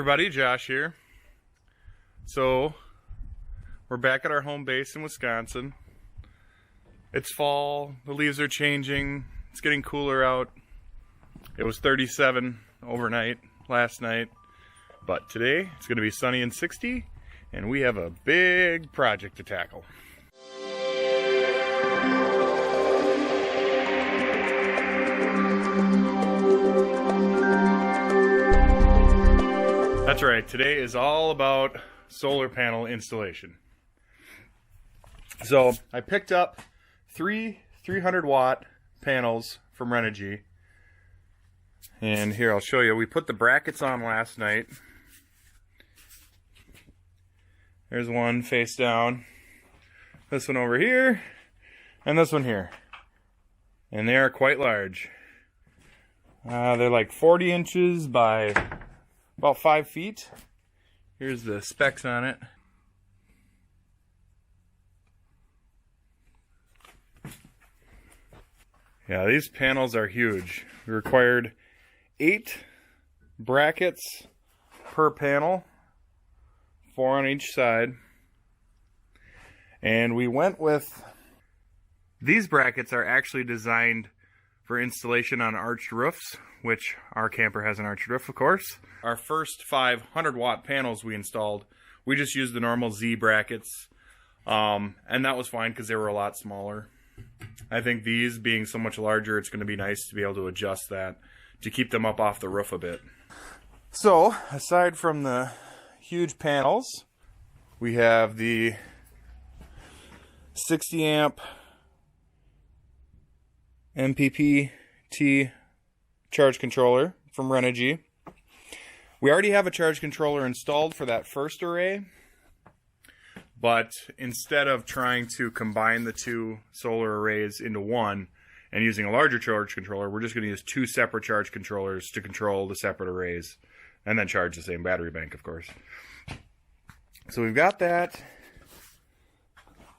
everybody, Josh here. So, we're back at our home base in Wisconsin. It's fall, the leaves are changing, it's getting cooler out. It was 37 overnight last night, but today it's going to be sunny and 60, and we have a big project to tackle. That's right, today is all about solar panel installation. So I picked up three 300 watt panels from Renogy. And here, I'll show you. We put the brackets on last night. There's one face down. This one over here. And this one here. And they are quite large. They're like 40 inches by about 5 feet. Here's the specs on it. Yeah, these panels are huge. We required 8 brackets per panel, 4 on each side. And we went with, these brackets are actually designed for installation on arched roofs, which our camper has an arched roof, of course. Our first 500 watt panels we installed, we just used the normal Z brackets, and that was fine because they were a lot smaller. I think these being so much larger, it's going to be nice to be able to adjust that to keep them up off the roof a bit. So, aside from the huge panels, we have the 60 amp MPPT charge controller from Renogy. We already have a charge controller installed for that first array, but instead of trying to combine the 2 solar arrays into one and using a larger charge controller, we're just going to use 2 separate charge controllers to control the separate arrays and then charge the same battery bank, of course. So we've got that.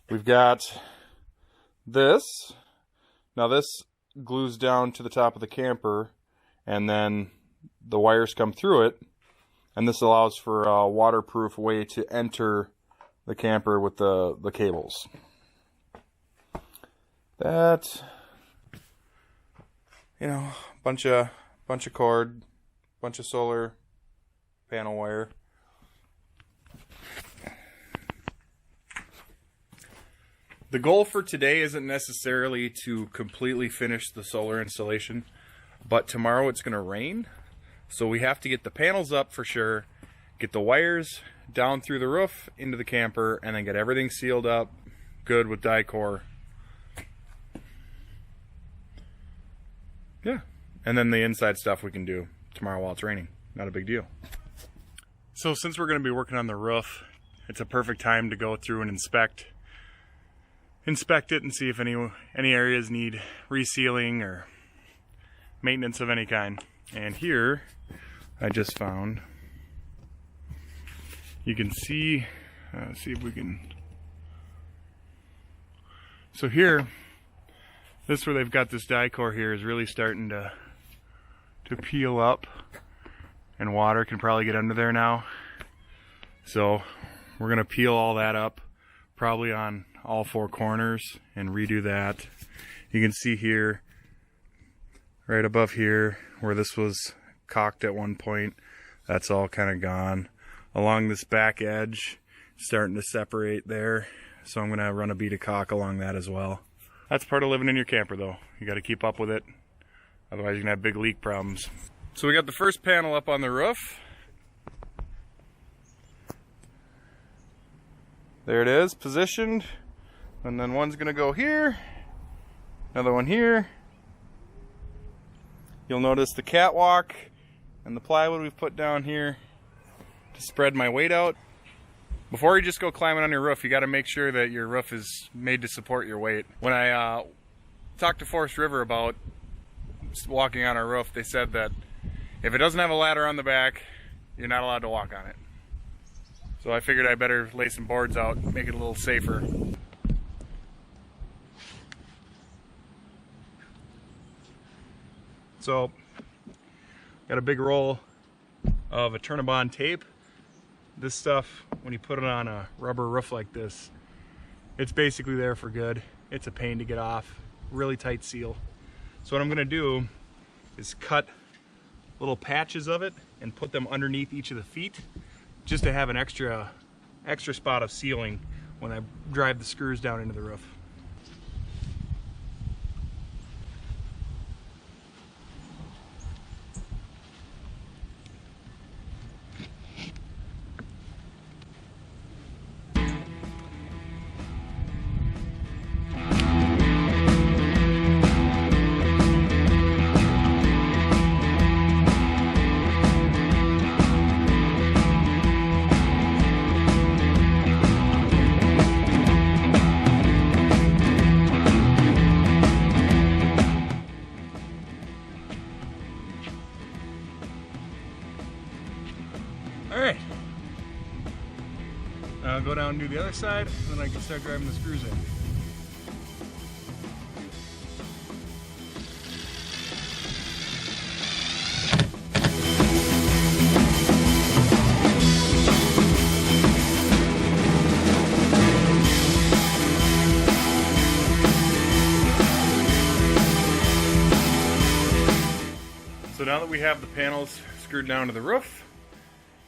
We've got this. Now this glues down to the top of the camper, and then the wires come through it, and this allows for a waterproof way to enter the camper with the cables. That, you know, bunch of cord, bunch of solar panel wire. The goal for today isn't necessarily to completely finish the solar installation, but tomorrow it's going to rain, so we have to get the panels up for sure, get the wires down through the roof into the camper, and then get everything sealed up good with Dicor. Yeah, and then the inside stuff we can do tomorrow while it's raining. Not a big deal. So since we're going to be working on the roof, it's a perfect time to go through and inspect it and see if any areas need resealing or maintenance of any kind. And here I just found, you can see, see if we can, so here, this where they've got this Dicor here is really starting to peel up, and water can probably get under there now. So we're going to peel all that up, probably on all 4 corners, and redo that. You can see here, right above here, where this was caulked at one point, that's all kind of gone. Along this back edge, starting to separate there, so I'm going to run a bead of caulk along that as well. That's part of living in your camper though. You got to keep up with it, otherwise you're going to have big leak problems. So we got the first panel up on the roof. There it is, positioned. And then one's going to go here, another one here. You'll notice the catwalk and the plywood we've put down here to spread my weight out. Before you just go climbing on your roof, you got to make sure that your roof is made to support your weight. When I talked to Forest River about walking on our roof, they said that if it doesn't have a ladder on the back, you're not allowed to walk on it. So I figured I better lay some boards out and make it a little safer. So, got a big roll of a Turnabond tape. This stuff, when you put it on a rubber roof like this, it's basically there for good. It's a pain to get off, really tight seal. So what I'm gonna do is cut little patches of it and put them underneath each of the feet, just to have an extra spot of sealing when I drive the screws down into the roof. Alright, now I'll go down and do the other side, and then I can start driving the screws in. So now that we have the panels screwed down to the roof,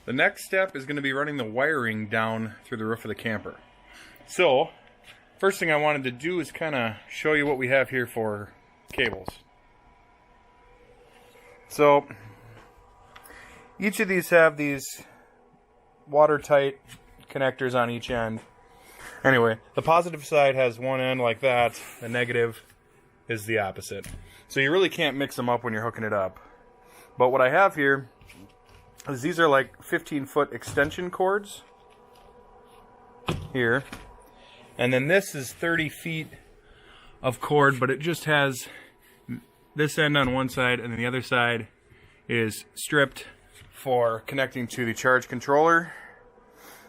the next step is going to be running the wiring down through the roof of the camper. So, first thing I wanted to do is kind of show you what we have here for cables. So, each of these have these watertight connectors on each end. Anyway, the positive side has one end like that, the negative is the opposite. So you really can't mix them up when you're hooking it up. But what I have here is these are like 15-foot extension cords here, and then this is 30 feet of cord, but it just has this end on one side, and then the other side is stripped for connecting to the charge controller.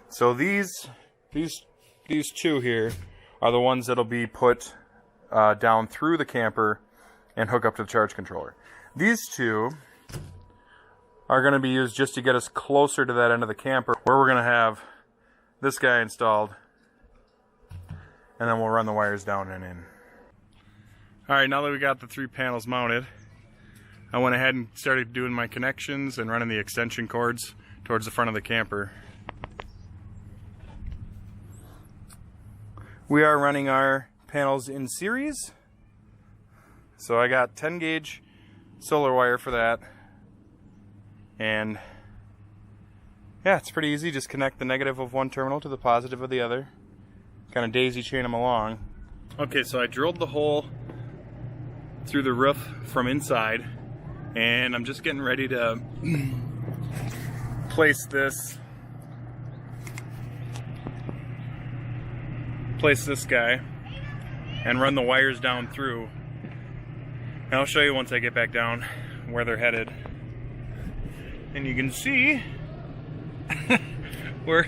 So these two here are the ones that'll be put down through the camper and hook up to the charge controller. These two are going to be used just to get us closer to that end of the camper, where we're going to have this guy installed, and then we'll run the wires down and in. Alright, now that we got the 3 panels mounted, I went ahead and started doing my connections and running the extension cords towards the front of the camper. We are running our panels in series, so I got 10 gauge solar wire for that. And yeah, it's pretty easy. Just connect the negative of one terminal to the positive of the other. Kind of daisy chain them along. Okay, so I drilled the hole through the roof from inside, and I'm just getting ready to place this guy and run the wires down through. And I'll show you once I get back down where they're headed. And you can see where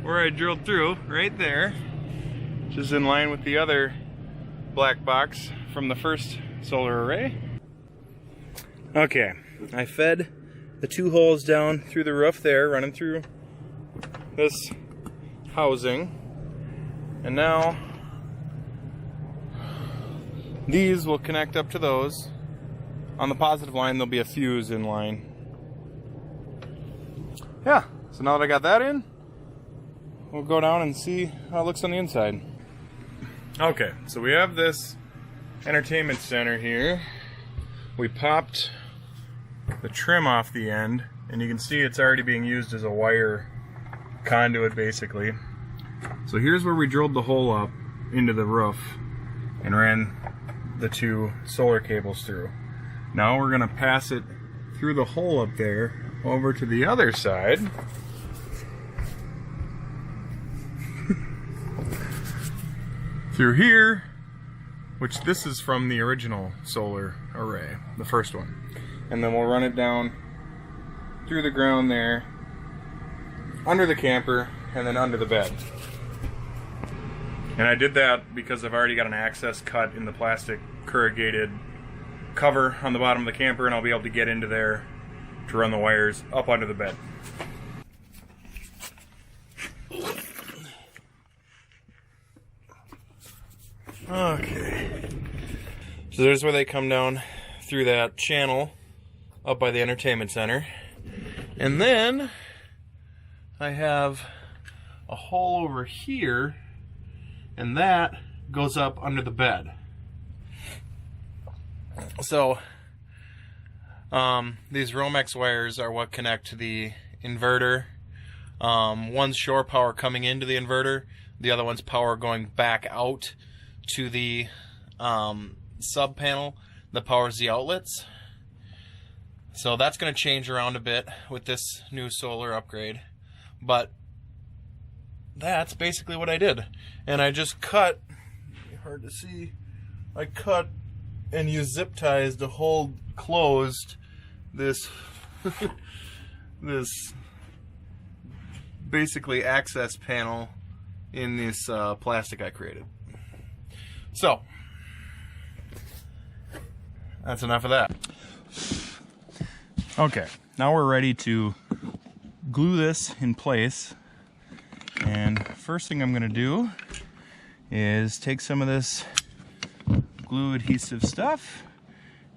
I drilled through, right there, which is in line with the other black box from the first solar array. Okay, I fed the 2 holes down through the roof there, running through this housing. And now these will connect up to those. On the positive line, there'll be a fuse in line. Yeah, so now that I got that in, we'll go down and see how it looks on the inside. Okay, so we have this entertainment center here. We popped the trim off the end, and you can see it's already being used as a wire conduit, basically. So here's where we drilled the hole up into the roof and ran the 2 solar cables through. Now we're gonna pass it through the hole up there over to the other side. Through here, which this is from the original solar array, the first one. And then we'll run it down through the ground there, under the camper, and then under the bed. And I did that because I've already got an access cut in the plastic corrugated cover on the bottom of the camper, and I'll be able to get into there to run the wires up under the bed. Okay, so there's where they come down through that channel up by the entertainment center. And then I have a hole over here, and that goes up under the bed. So these Romex wires are what connect to the inverter. One's shore power coming into the inverter, the other one's power going back out to the sub panel that powers the outlets. So that's going to change around a bit with this new solar upgrade, but that's basically what I did. And I just cut, hard to see, I cut and used zip ties to hold closed this this basically access panel in this plastic I created. So that's enough of that. Okay, now we're ready to glue this in place. And first thing I'm going to do is take some of this glue adhesive stuff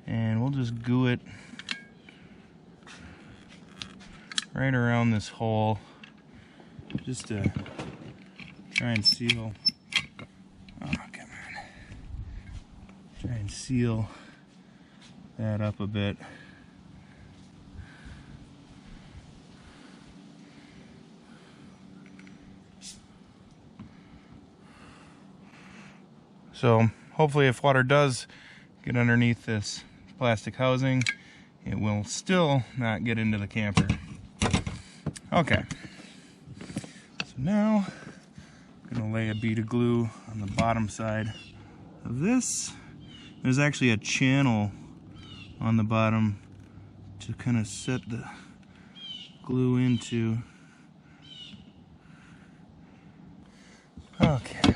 and we'll just glue it right around this hole just to try and seal. Oh, come on. Try and seal that up a bit. So hopefully if water does get underneath this plastic housing, it will still not get into the camper. Okay, so now I'm going to lay a bead of glue on the bottom side of this. There's actually a channel on the bottom to kind of set the glue into. Okay.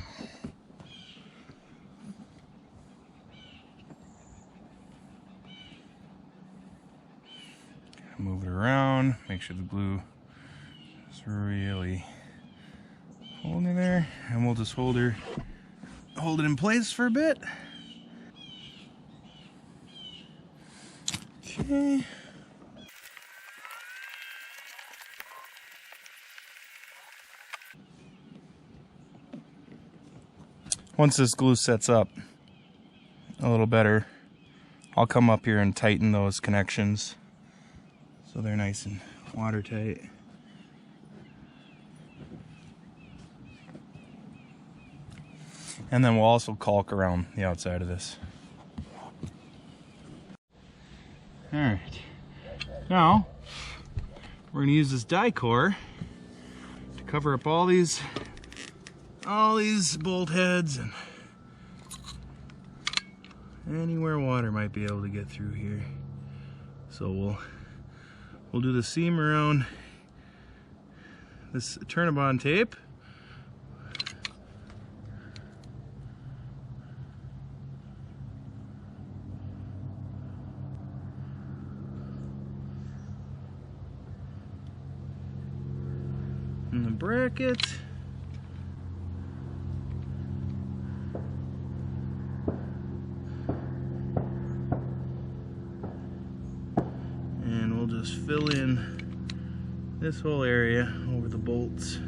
Move it around, make sure the glue is really holding it there, and we'll just hold it in place for a bit. Okay. Once this glue sets up a little better, I'll come up here and tighten those connections so they're nice and watertight. And then we'll also caulk around the outside of this. Alright, now we're going to use this Dicor to cover up all these bolt heads and anywhere water might be able to get through here. So we'll do the seam around this Turnabond tape. And the bracket. And we'll just fill in this whole area over the bolts.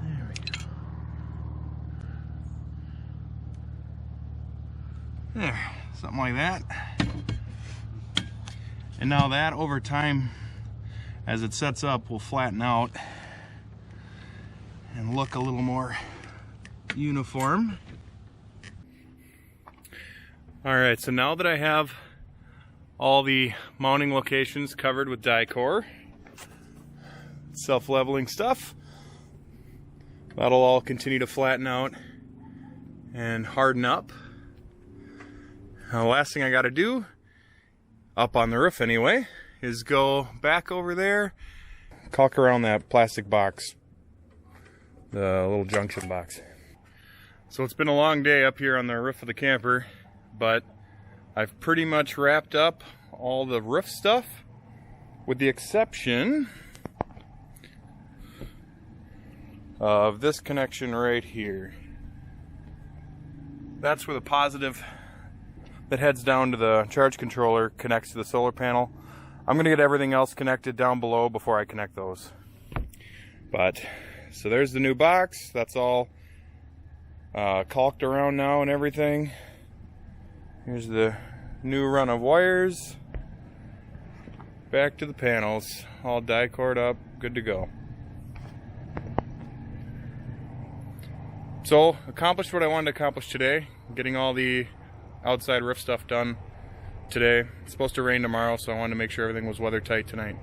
There we go. There, something like that. And now that over time, as it sets up, will flatten out and look a little more uniform. Alright, so now that I have all the mounting locations covered with Dicor, self-leveling stuff, that'll all continue to flatten out and harden up. Now, the last thing I got to do, up on the roof anyway, is go back over there, caulk around that plastic box, the little junction box. So it's been a long day up here on the roof of the camper, but I've pretty much wrapped up all the roof stuff, with the exception of this connection right here. That's where the positive that heads down to the charge controller connects to the solar panel. I'm gonna get everything else connected down below before I connect those. But, so there's the new box. That's all caulked around now and everything. Here's the new run of wires. Back to the panels, all die-cord up, good to go. So, accomplished what I wanted to accomplish today. Getting all the outside roof stuff done today. It's supposed to rain tomorrow, so I wanted to make sure everything was weather tight tonight.